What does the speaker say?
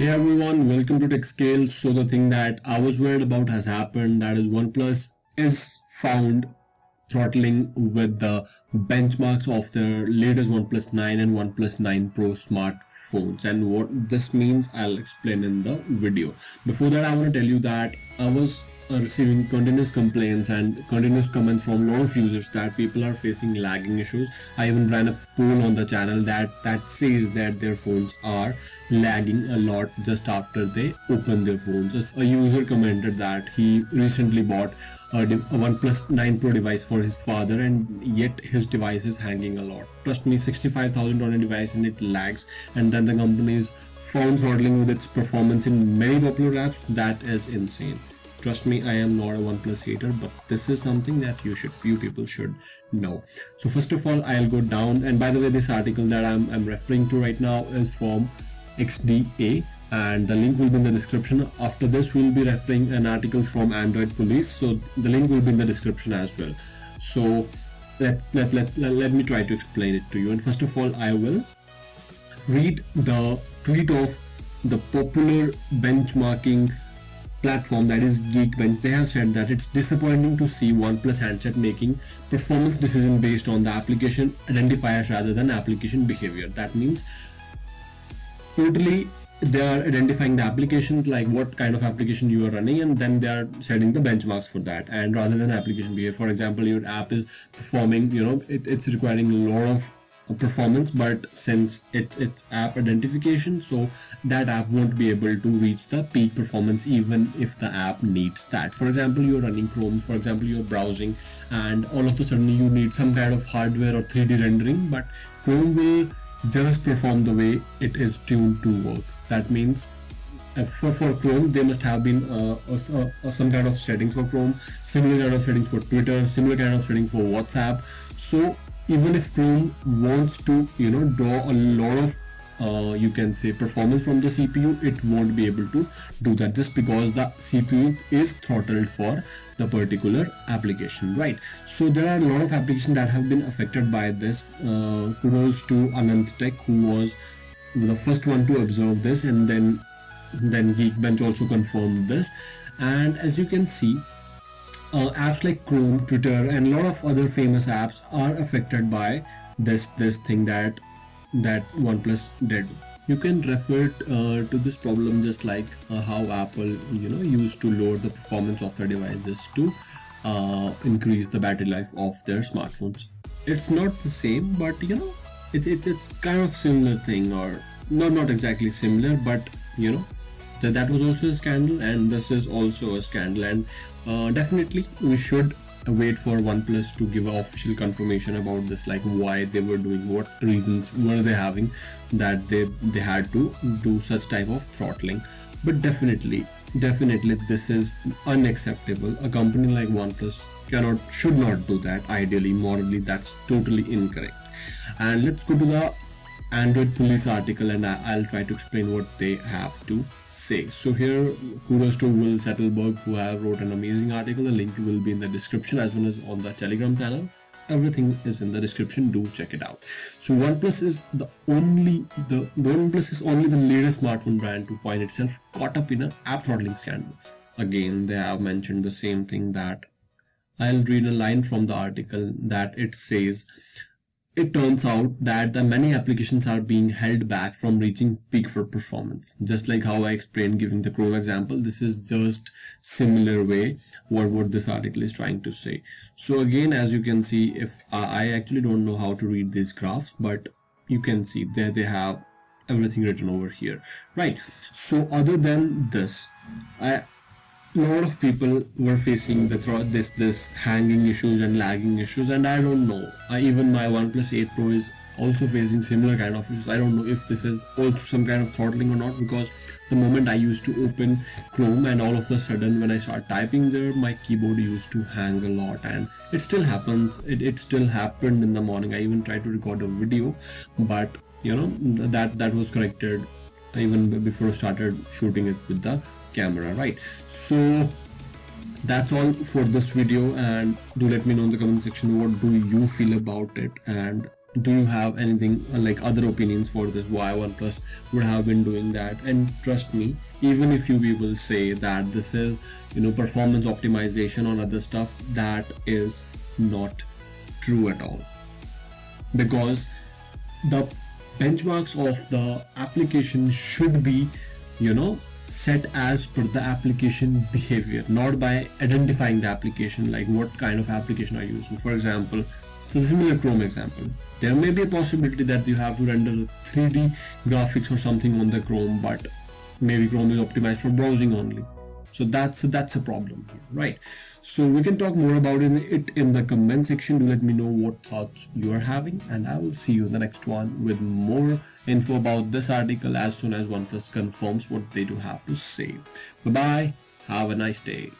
Hey everyone, welcome to TechScale. So the thing that I was worried about has happened. That is, OnePlus is found throttling with the benchmarks of their latest OnePlus 9 and OnePlus 9 Pro smartphones. And what this means, I'll explain in the video. Before that, I want to tell you that I was receiving continuous complaints and continuous comments from a lot of users that people are facing lagging issues. I even ran a poll on the channel that says that their phones are lagging a lot just after they open their phones. A user commented that he recently bought a OnePlus 9 Pro device for his father, and yet his device is hanging a lot. Trust me, 65,000 on a device and it lags, and then the company is found throttling with its performance in many popular apps. That is insane. Trust me, I am not a OnePlus hater, but this is something that you people should know. So first of all, I'll go down, and by the way, this article that I'm referring to right now is from XDA, and the link will be in the description. After this, we'll be referring an article from Android Police, so the link will be in the description as well. So let me try to explain it to you. And first of all, I will read the tweet of the popular benchmarking platform, that is Geekbench. They have said that it's disappointing to see OnePlus handset making performance decision based on the application identifiers rather than application behavior. That means totally they are identifying the applications, like what kind of application you are running, and then they are setting the benchmarks for that, and rather than application behavior. For example, your app is performing, it's requiring a lot of performance, but since it's app identification, so that app won't be able to reach the peak performance even if the app needs that. For example, you're running Chrome, for example, you're browsing, and all of a sudden you need some kind of hardware or 3D rendering, but Chrome will just perform the way it is tuned to work. That means for Chrome, there must have been some kind of settings for Chrome, similar kind of settings for Twitter, similar kind of settings for WhatsApp. So even if Chrome wants to draw a lot of you can say performance from the CPU, it won't be able to do that just because the CPU is throttled for the particular application, right? So there are a lot of applications that have been affected by this. Kudos to Anant Tech, who was the first one to observe this, and then Geekbench also confirmed this. And as you can see, apps like Chrome, Twitter, and a lot of other famous apps are affected by this thing that OnePlus did. You can refer to this problem just like how Apple used to lower the performance of their devices to increase the battery life of their smartphones. It's not the same, but it's kind of similar thing, or not exactly similar, but that was also a scandal, and this is also a scandal. And definitely we should wait for OnePlus to give official confirmation about this, like why they were doing, what reasons were they having that they had to do such type of throttling. But definitely this is unacceptable. A company like OnePlus should not do that. Ideally, morally, that's totally incorrect. And let's go to the Android Police article, and I'll try to explain what they have to say. So here, kudos to Will Settelberg, who have wrote an amazing article. The link will be in the description as well as on the Telegram channel. Everything is in the description. Do check it out. So OnePlus is only the latest smartphone brand to find itself caught up in an app throttling scandal. Again, they have mentioned the same thing. That I'll read a line from the article that it says, it turns out that the many applications are being held back from reaching peak for performance. Just like how I explained giving the Chrome example, this is just similar way what this article is trying to say. So again, as you can see, if I actually don't know how to read these graphs, but you can see there they have everything written over here, right? So other than this, a lot of people were facing this hanging issues and lagging issues, and I don't know, even my OnePlus 8 Pro is also facing similar kind of issues. I don't know if this is also some kind of throttling or not, because the moment I used to open Chrome, and all of a sudden when I start typing there, my keyboard used to hang a lot, and it still happens. It still happened in the morning. I even tried to record a video, but that was corrected even before I started shooting it with the camera, right? So that's all for this video, and do let me know in the comment section what do you feel about it, and Do you have anything like other opinions for this, why OnePlus would have been doing that? And trust me, even if you people say that this is, you know, performance optimization or other stuff, that is not true at all, because the benchmarks of the application should be, you know, set as per the application behavior, not by identifying the application, like what kind of application are you using. For example, so the similar Chrome example, there may be a possibility that you have to render 3D graphics or something on the Chrome, but maybe Chrome is optimized for browsing only. So that's a problem here, right? So we can talk more about it in the comment section. Do let me know what thoughts you are having, and I will see you in the next one with more info about this article as soon as OnePlus confirms what they do have to say. Bye bye. Have a nice day.